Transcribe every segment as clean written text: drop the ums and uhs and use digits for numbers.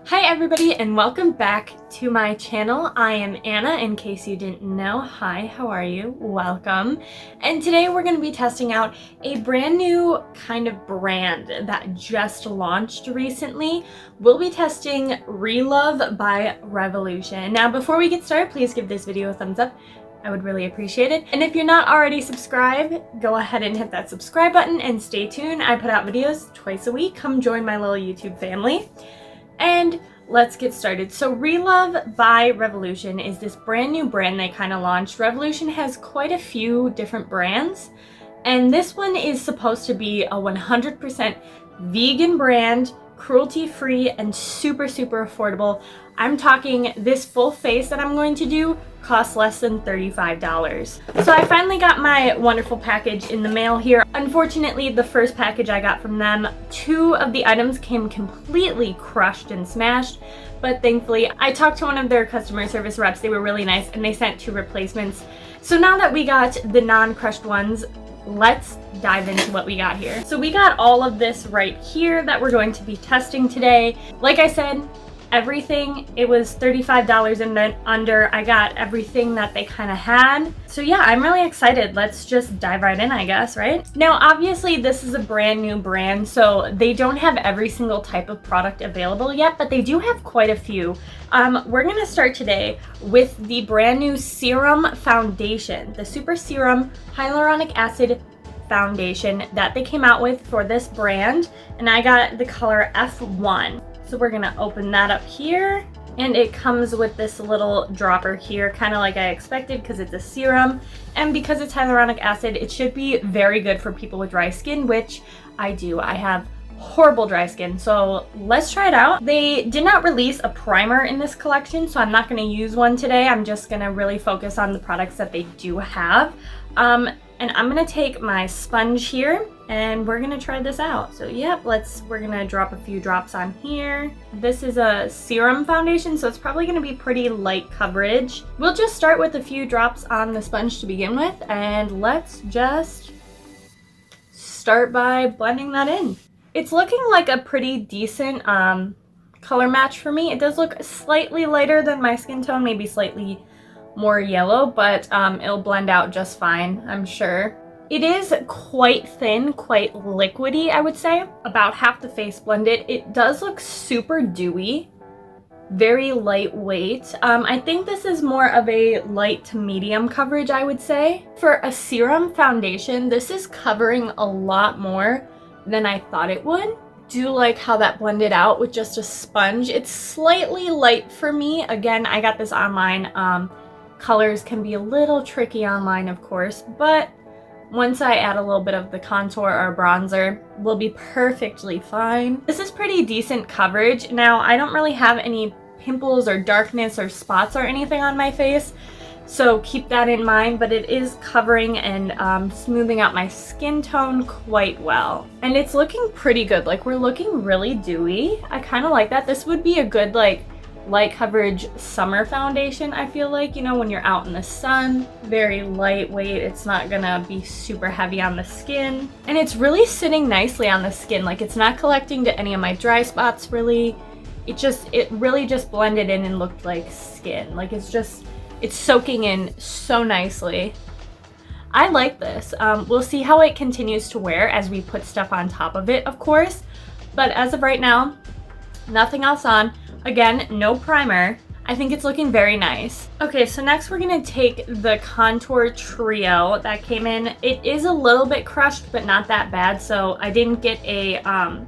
Hi everybody and welcome back to my channel. I am Anna, in case you didn't know. Hi, how are you? Welcome. And today we're going to be testing out a brand new kind of brand that just launched recently. We'll be testing Relove by Revolution. Now before we get started, please give this video a thumbs up. I would really appreciate it. And if you're not already subscribed, go ahead and hit that subscribe button and stay tuned. I put out videos twice a week. Come join my little YouTube family. And let's get started. So Relove by Revolution is this brand new brand they kind of launched. Revolution has quite a few different brands, and this one is supposed to be a 100% vegan brand, cruelty-free, and super affordable. I'm talking this full face that I'm going to do costs less than $35. So I finally got my wonderful package in the mail here. Unfortunately, the first package I got from them, 2 of the items came completely crushed and smashed, but thankfully I talked to one of their customer service reps. They were really nice and they sent 2 replacements. So now that we got the non-crushed ones, let's dive into what we got here. So we got all of this right here that we're going to be testing today. Like I said, everything, it was $35 and under. I got everything that they kind of had. So yeah, I'm really excited. Let's just dive right in, I guess, right? Now, obviously this is a brand new brand, so they don't have every single type of product available yet, but they do have quite a few. We're gonna start today with the brand new Serum foundation, the Super Serum Hyaluronic Acid foundation that they came out with for this brand, and I got the color F1. So we're gonna open that up here, and it comes with this little dropper here, kind of like I expected because it's a serum, and because it's hyaluronic acid, it should be very good for people with dry skin, which I do. I have horrible dry skin, so let's try it out. They did not release a primer in this collection, so I'm not gonna use one today. I'm just gonna really focus on the products that they do have. And I'm gonna take my sponge here and we're gonna try this out. So yep, we're gonna drop a few drops on here. This is a serum foundation, so it's probably gonna be pretty light coverage. We'll just start with a few drops on the sponge to begin with, and let's just start by blending that in. It's looking like a pretty decent color match for me. It does look slightly lighter than my skin tone, maybe slightly more yellow, but it'll blend out just fine, I'm sure. It is quite thin, quite liquidy, I would say. About half the face blended. It does look super dewy, very lightweight. I think this is more of a light to medium coverage, I would say. For a serum foundation, this is covering a lot more than I thought it would. Do like how that blended out with just a sponge. It's slightly light for me. Again, I got this online. Colors can be a little tricky online, of course, but once I add a little bit of the contour or bronzer, we'll be perfectly fine. This is pretty decent coverage. Now, I don't really have any pimples or darkness or spots or anything on my face, so keep that in mind, but it is covering and smoothing out my skin tone quite well. And it's looking pretty good. Like, we're looking really dewy. I kind of like that. This would be a good, like, light coverage summer foundation, I feel like, you know, when you're out in the sun. Very lightweight, it's not gonna be super heavy on the skin, and it's really sitting nicely on the skin. Like, it's not collecting to any of my dry spots really. It really just blended in and looked like skin. Like, it's soaking in so nicely. I like this. We'll see how it continues to wear as we put stuff on top of it, of course, but as of right now, nothing else on. Again, no primer. I think it's looking very nice. Okay, so next we're gonna take the contour trio that came in. It is a little bit crushed, but not that bad, so I didn't get a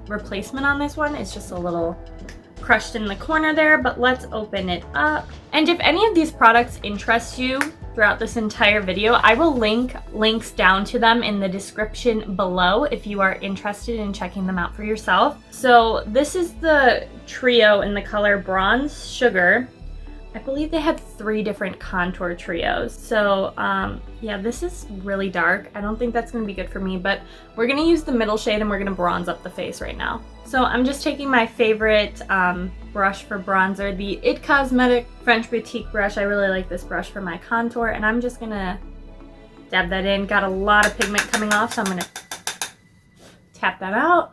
replacement on this one. It's just a little crushed in the corner there, but let's open it up. And if any of these products interest you throughout this entire video, I will link links down to them in the description below if you are interested in checking them out for yourself. So this is the trio in the color Bronze Sugar. I believe they had 3 different contour trios. So yeah, this is really dark. I don't think that's gonna be good for me, but we're gonna use the middle shade and we're gonna bronze up the face right now. So I'm just taking my favorite brush for bronzer, the It Cosmetic French Boutique brush. I really like this brush for my contour, and I'm just gonna dab that in. Got a lot of pigment coming off, so I'm gonna tap that out.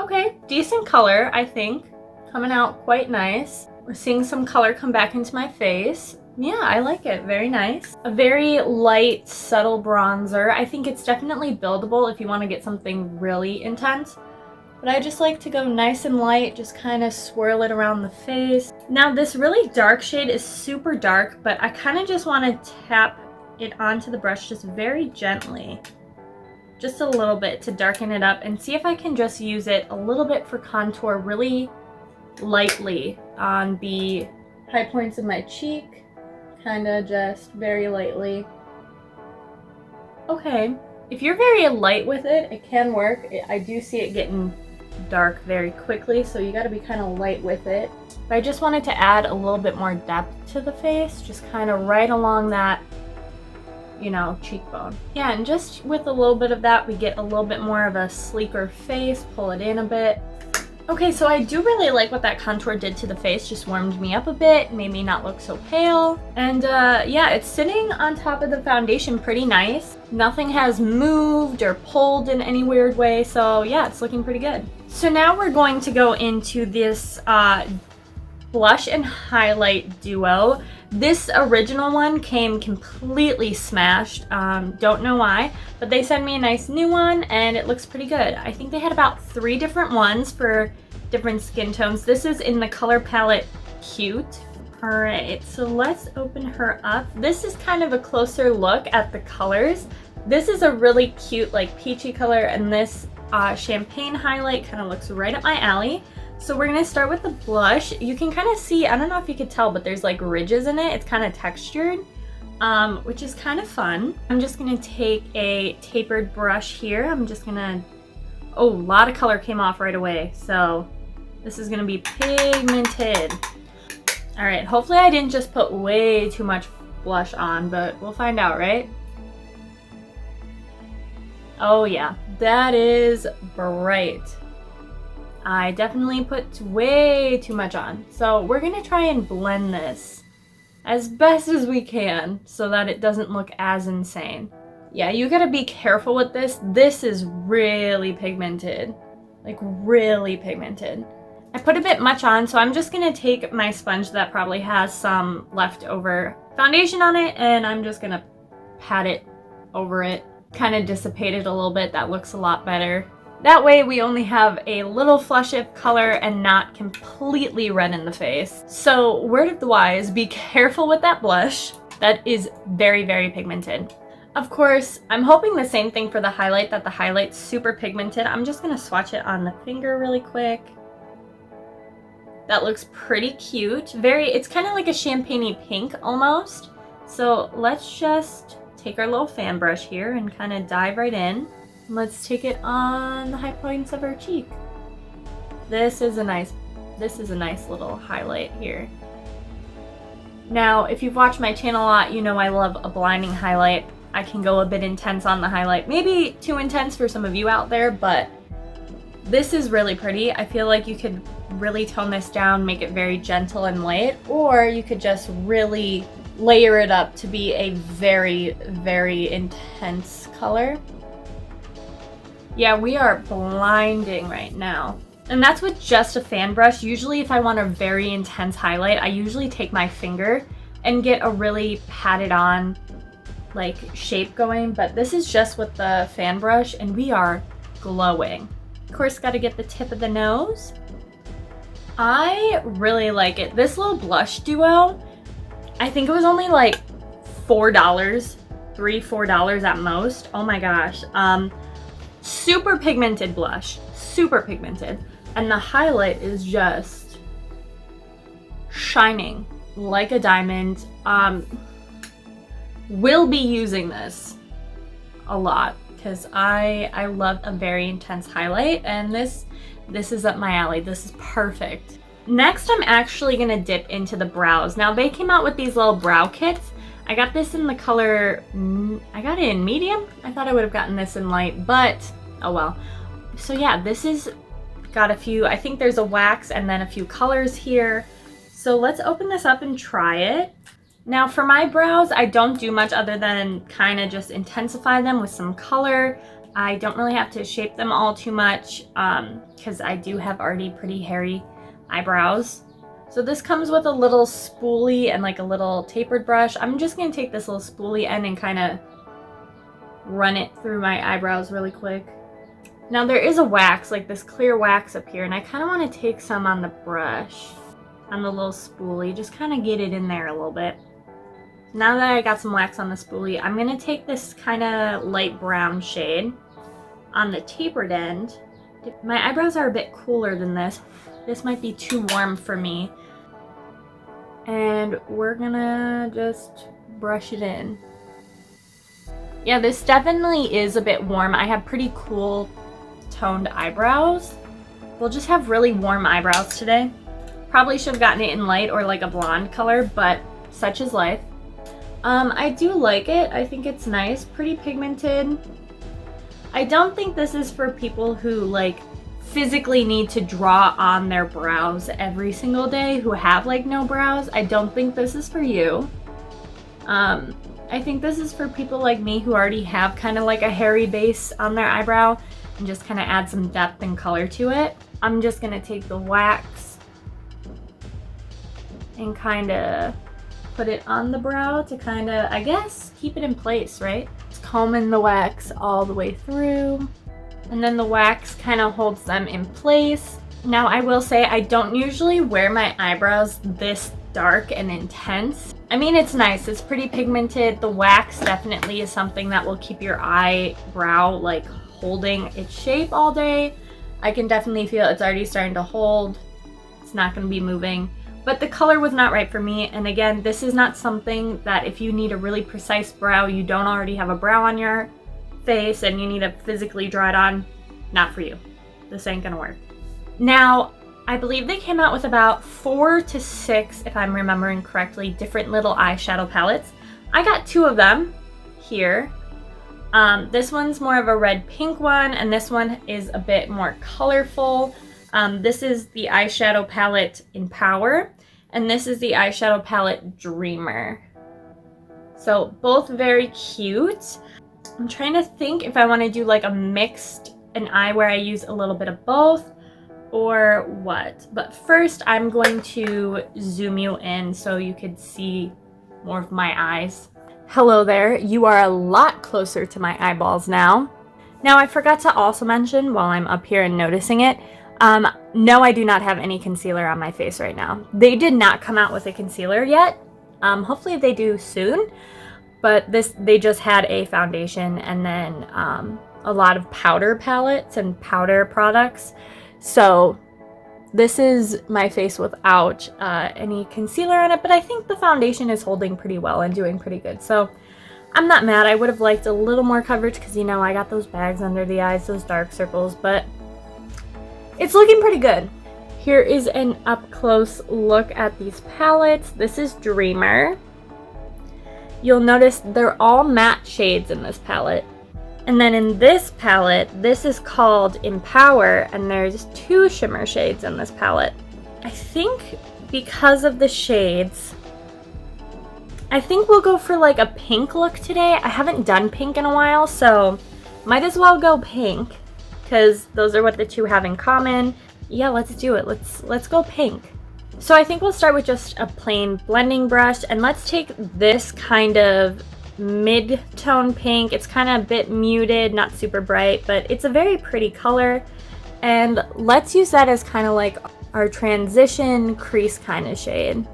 Okay, decent color, I think. Coming out quite nice. We're seeing some color come back into my face. Yeah, I like it. Very nice. A very light, subtle bronzer. I think it's definitely buildable if you want to get something really intense. But I just like to go nice and light, just kind of swirl it around the face. Now this really dark shade is super dark, but I kind of just want to tap it onto the brush just very gently. Just a little bit to darken it up and see if I can just use it a little bit for contour really lightly on the high points of my cheek. Kind of just very lightly. Okay, if you're very light with it, it can work. I do see it getting dark very quickly, so you got to be kind of light with it. But I just wanted to add a little bit more depth to the face, just kind of right along that, you know, cheekbone. Yeah, and just with a little bit of that, we get a little bit more of a sleeker face, pull it in a bit. Okay, so I do really like what that contour did to the face, just warmed me up a bit, made me not look so pale. And yeah, it's sitting on top of the foundation pretty nice. Nothing has moved or pulled in any weird way, so yeah, it's looking pretty good. So now we're going to go into this blush and highlight duo. This original one came completely smashed. Don't know why, but they sent me a nice new one and it looks pretty good. I think they had about 3 different ones for different skin tones. This is in the color palette Cute. All right, so let's open her up. This is kind of a closer look at the colors. This is a really cute like peachy color, and this champagne highlight kind of looks right up my alley. So we're gonna start with the blush. You can kind of see, I don't know if you could tell, but there's like ridges in it. It's kind of textured, which is kind of fun. I'm just gonna take a tapered brush here. I'm just gonna, oh, a lot of color came off right away. So this is gonna be pigmented. All right, hopefully I didn't just put way too much blush on, but we'll find out, right? Oh yeah, that is bright. I definitely put way too much on. So we're gonna try and blend this as best as we can so that it doesn't look as insane. Yeah, you gotta be careful with this. This is really pigmented, like really pigmented. I put a bit much on, so I'm just gonna take my sponge that probably has some leftover foundation on it, and I'm just gonna pat it over it, kind of dissipate it a little bit. That looks a lot better. That way we only have a little flush of color and not completely red in the face. So word of the wise, be careful with that blush. That is very, very pigmented. Of course, I'm hoping the same thing for the highlight, that the highlight's super pigmented. I'm just gonna swatch it on the finger really quick. That looks pretty cute. It's kind of like a champagne-y pink almost. So let's just take our little fan brush here and kind of dive right in. Let's take it on the high points of her cheek. This is a nice little highlight here. Now, if you've watched my channel a lot, you know I love a blinding highlight. I can go a bit intense on the highlight. Maybe too intense for some of you out there, but this is really pretty. I feel like you could really tone this down, make it very gentle and light, or you could just really layer it up to be a very, very intense color. Yeah, we are blinding right now. And that's with just a fan brush. Usually if I want a very intense highlight, I usually take my finger and get a really patted on like shape going, but this is just with the fan brush and we are glowing. Of course, got to get the tip of the nose. I really like it. This little blush duo, I think it was only like $4, $3-4 at most. Oh my gosh. Super pigmented blush, super pigmented. And the highlight is just shining like a diamond. Will be using this a lot because I love a very intense highlight, and this is up my alley. This is perfect. Next, I'm actually gonna dip into the brows. Now they came out with these little brow kits. I got this in the color, I got it in medium. I thought I would have gotten this in light, but oh well. So yeah, this is got a few, I think there's a wax and then a few colors here. So let's open this up and try it. Now for my brows, I don't do much other than kind of just intensify them with some color. I don't really have to shape them all too much because I do have already pretty hairy eyebrows. So this comes with a little spoolie and like a little tapered brush. I'm just going to take this little spoolie end and kind of run it through my eyebrows really quick. Now there is a wax, like this clear wax up here, and I kind of want to take some on the brush, on the little spoolie, just kind of get it in there a little bit. Now that I got some wax on the spoolie, I'm going to take this kind of light brown shade on the tapered end. My eyebrows are a bit cooler than this. This might be too warm for me. And we're gonna just brush it in. Yeah, this definitely is a bit warm. I have pretty cool toned eyebrows. We'll just have really warm eyebrows today. Probably should have gotten it in light or like a blonde color, but such is life. I do like it. I think it's nice, pretty pigmented. I don't think this is for people who like physically need to draw on their brows every single day, who have like no brows. I don't think this is for you. I think this is for people like me who already have kind of like a hairy base on their eyebrow and just kind of add some depth and color to it. I'm just gonna take the wax and kind of put it on the brow to kind of, I guess, keep it in place, right? Just combing the wax all the way through. And then the wax kind of holds them in place. Now I will say I don't usually wear my eyebrows this dark and intense. I mean, it's nice, it's pretty pigmented. The wax definitely is something that will keep your eyebrow like holding its shape all day. I can definitely feel it's already starting to hold. It's not going to be moving. But the color was not right for me. And again, this is not something that if you need a really precise brow, you don't already have a brow on your face and you need to physically draw it on, not for you. This ain't gonna work. Now, I believe they came out with about 4 to 6, if I'm remembering correctly, different little eyeshadow palettes. I got 2 of them here. This one's more of a red pink one, and this one is a bit more colorful. This is the eyeshadow palette Empower, and this is the eyeshadow palette Dreamer. So both very cute. I'm trying to think if I want to do like a mixed an eye where I use a little bit of both or what. But first I'm going to zoom you in so you could see more of my eyes. Hello there, you are a lot closer to my eyeballs now. Now I forgot to also mention while I'm up here and noticing it, no, I do not have any concealer on my face right now. They did not come out with a concealer yet. Hopefully they do soon. But they just had a foundation and then a lot of powder palettes and powder products. So this is my face without any concealer on it, but I think the foundation is holding pretty well and doing pretty good. So I'm not mad. I would have liked a little more coverage because, you know, I got those bags under the eyes, those dark circles, but it's looking pretty good. Here is an up-close look at these palettes. This is Dreamer. You'll notice they're all matte shades in this palette. And then in this palette, this is called Empower, and there's 2 shimmer shades in this palette. I think because of the shades, I think we'll go for like a pink look today. I haven't done pink in a while, so might as well go pink because those are what the 2 have in common. Yeah, let's do it. Let's go pink. So I think we'll start with just a plain blending brush, and let's take this kind of mid-tone pink. It's kind of a bit muted, not super bright, but it's a very pretty color. And let's use that as kind of like our transition crease kind of shade.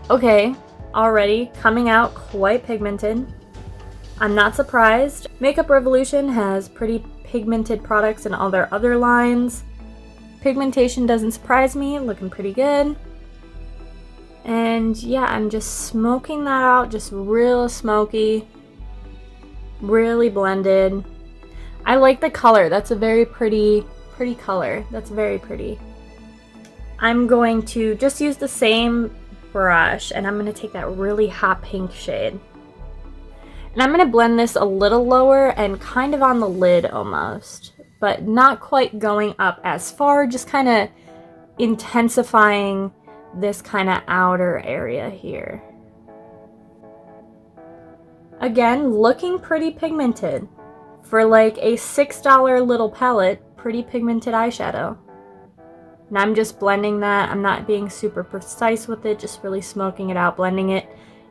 Okay, already coming out quite pigmented. I'm not surprised. Makeup Revolution has pretty pigmented products in all their other lines. Pigmentation doesn't surprise me, looking pretty good. And yeah, I'm just smoking that out, just real smoky, really blended. I like the color. That's a very pretty color. That's very pretty. I'm going to just use the same brush, and I'm going to take that really hot pink shade. And I'm going to blend this a little lower and kind of on the lid almost, but not quite going up as far, just kind of intensifying this kind of outer area here. Again, looking pretty pigmented. For like a $6 little palette, pretty pigmented eyeshadow. And I'm just blending that. I'm not being super precise with it, just really smoking it out, blending it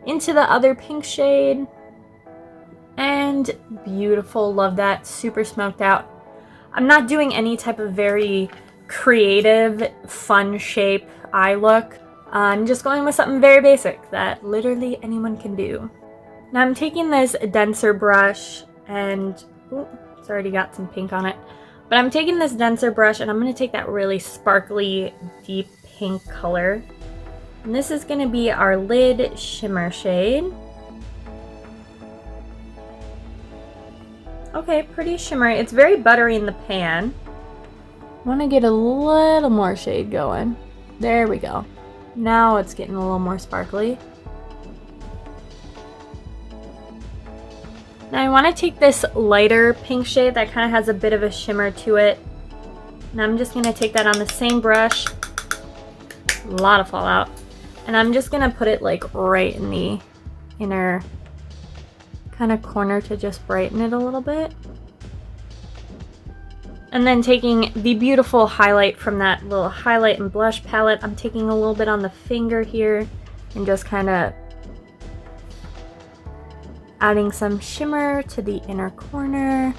into the other pink shade. And beautiful, love that, super smoked out. I'm not doing any type of very creative, fun shape eye look. I'm just going with something very basic that literally anyone can do. Now I'm taking this denser brush and, ooh, it's already got some pink on it. But I'm taking this denser brush and I'm going to take that really sparkly, deep pink color. And this is going to be our lid shimmer shade. Okay, pretty shimmery. It's very buttery in the pan. I want to get a little more shade going. There we go. Now it's getting a little more sparkly. Now I want to take this lighter pink shade that kind of has a bit of a shimmer to it. And I'm just going to take that on the same brush. A lot of fallout. And I'm just going to put it like right in the inner kind of corner to just brighten it a little bit. And then taking the beautiful highlight from that little highlight and blush palette, I'm taking a little bit on the finger here and just kind of adding some shimmer to the inner corner.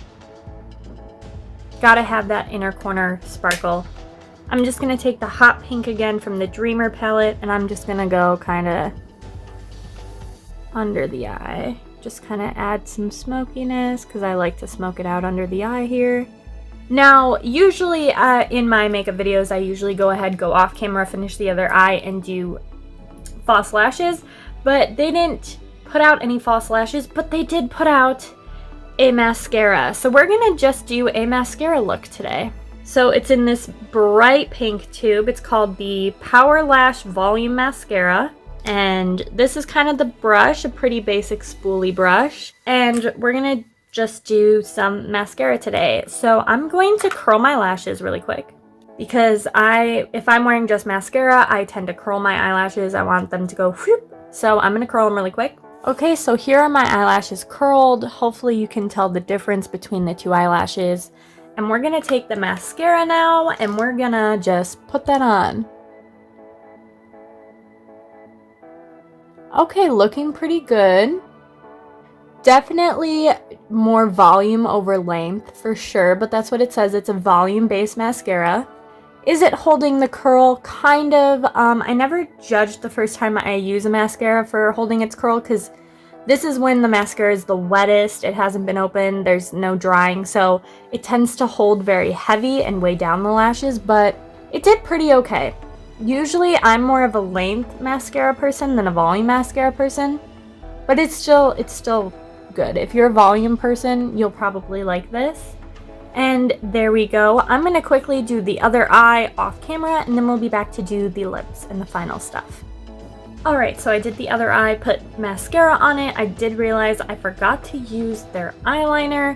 Gotta have that inner corner sparkle. I'm just gonna take the hot pink again from the Dreamer palette and I'm just gonna go kind of under the eye. Just kind of add some smokiness because I like to smoke it out under the eye here. Now, usually in my makeup videos, I usually go off camera, finish the other eye, and do false lashes. But they didn't put out any false lashes, but they did put out a mascara. So we're going to just do a mascara look today. So it's in this bright pink tube. It's called the Power Lash Volume Mascara. And this is kind of the brush, a pretty basic spoolie brush. And we're going to just do some mascara today. So I'm going to curl my lashes really quick. Because if I'm wearing just mascara, I tend to curl my eyelashes. I want them to go whoop. So I'm going to curl them really quick. Okay, so here are my eyelashes curled. Hopefully you can tell the difference between the two eyelashes. And we're going to take the mascara now and we're going to just put that on. Okay, looking pretty good. Definitely more volume over length for sure, but that's what it says. It's a volume-based mascara. Is it holding the curl? Kind of. I never judged the first time I use a mascara for holding its curl because this is when the mascara is the wettest. It hasn't been opened. There's no drying, so it tends to hold very heavy and weigh down the lashes, but it did pretty okay. Usually I'm more of a length mascara person than a volume mascara person, but it's still good. If you're a volume person, you'll probably like this. And there we go. I'm going to quickly do the other eye off camera and then we'll be back to do the lips and the final stuff. Alright, so I did the other eye, put mascara on it. I did realize I forgot to use their eyeliner.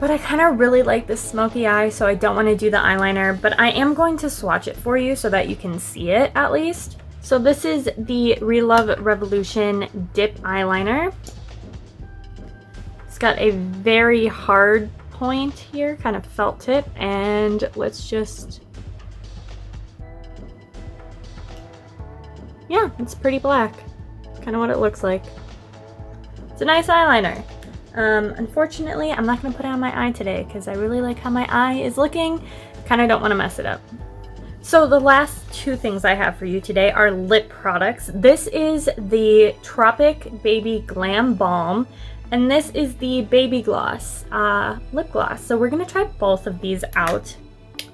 But I kind of really like this smoky eye, so I don't want to do the eyeliner. But I am going to swatch it for you so that you can see it at least. So this is the Relove Revolution Dip Eyeliner. It's got a very hard point here, kind of felt tip. And let's just... yeah, it's pretty black. It's kind of what it looks like. It's a nice eyeliner. Unfortunately, I'm not going to put it on my eye today because I really like how my eye is looking. Kind of don't want to mess it up. So the last two things I have for you today are lip products. This is the Tropic Baby Glam Balm, and this is the Baby Gloss lip gloss. So we're going to try both of these out.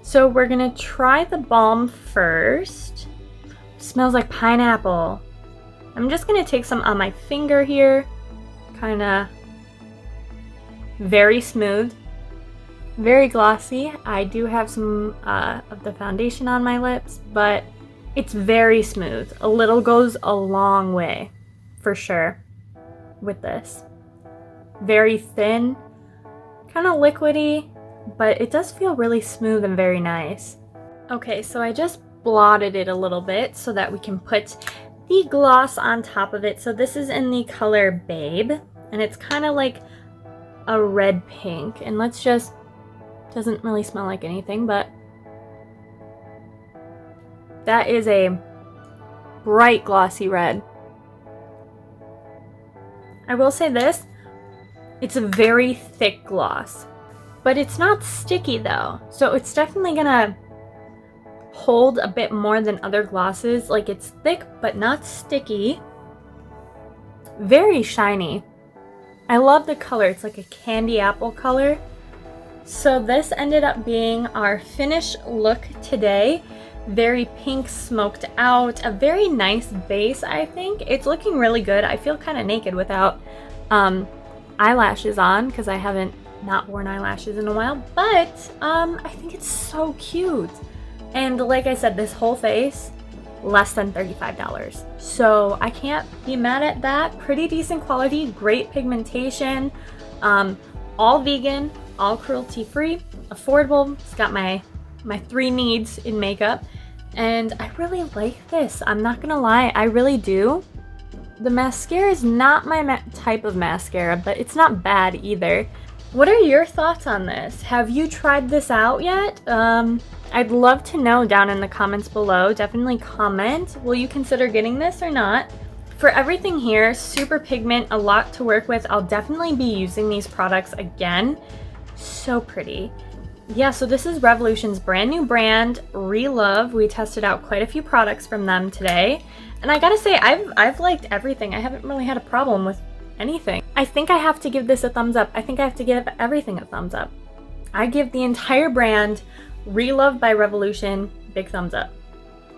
So we're going to try the balm first. It smells like pineapple. I'm just going to take some on my finger here. Kind of very smooth, very glossy. I do have some of the foundation on my lips, but it's very smooth. A little goes a long way, for sure, with this. Very thin, kind of liquidy, but it does feel really smooth and very nice. Okay, so I just blotted it a little bit so that we can put the gloss on top of it. So this is in the color Babe, and it's kind of like a red pink. And let's just, doesn't really smell like anything, but that is a bright glossy red. I will say this, it's a very thick gloss, but it's not sticky though. So it's definitely gonna hold a bit more than other glosses. Like, it's thick but not sticky. Very shiny. I love the color. It's like a candy apple color. So this ended up being our finished look today. Very pink, smoked out, a very nice base. I think it's looking really good. I feel kind of naked without eyelashes on because I haven't not worn eyelashes in a while, but I think it's so cute. And like I said, this whole face, less than $35. So I can't be mad at that. Pretty decent quality, great pigmentation, all vegan, all cruelty-free, affordable. It's got my 3 needs in makeup, and I really like this. I'm not gonna lie, I really do. The mascara is not my type of mascara, but it's not bad either. What are your thoughts on this? Have you tried this out yet? I'd love to know down in the comments below. Definitely comment. Will you consider getting this or not? For everything here, super pigment, a lot to work with. I'll definitely be using these products again. So pretty. Yeah, so this is Revolution's brand new brand, Relove. We tested out quite a few products from them today. And I gotta say, I've liked everything. I haven't really had a problem with anything. I think I have to give this a thumbs up. I think I have to give everything a thumbs up. I give the entire brand, Relove by Revolution, big thumbs up.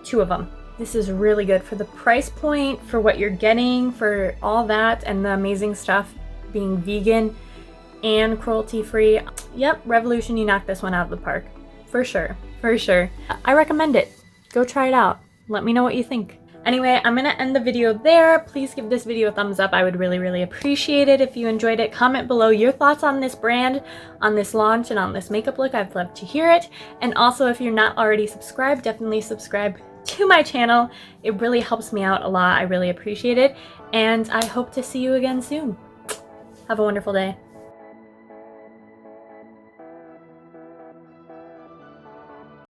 2 of them. This is really good for the price point, for what you're getting, for all that, and the amazing stuff being vegan and cruelty-free. Yep, Revolution, you knocked this one out of the park. For sure, for sure. I recommend it. Go try it out. Let me know what you think. Anyway, I'm gonna end the video there. Please give this video a thumbs up. I would really, really appreciate it if you enjoyed it. Comment below your thoughts on this brand, on this launch, and on this makeup look. I'd love to hear it. And also, if you're not already subscribed, definitely subscribe to my channel. It really helps me out a lot. I really appreciate it. And I hope to see you again soon. Have a wonderful day.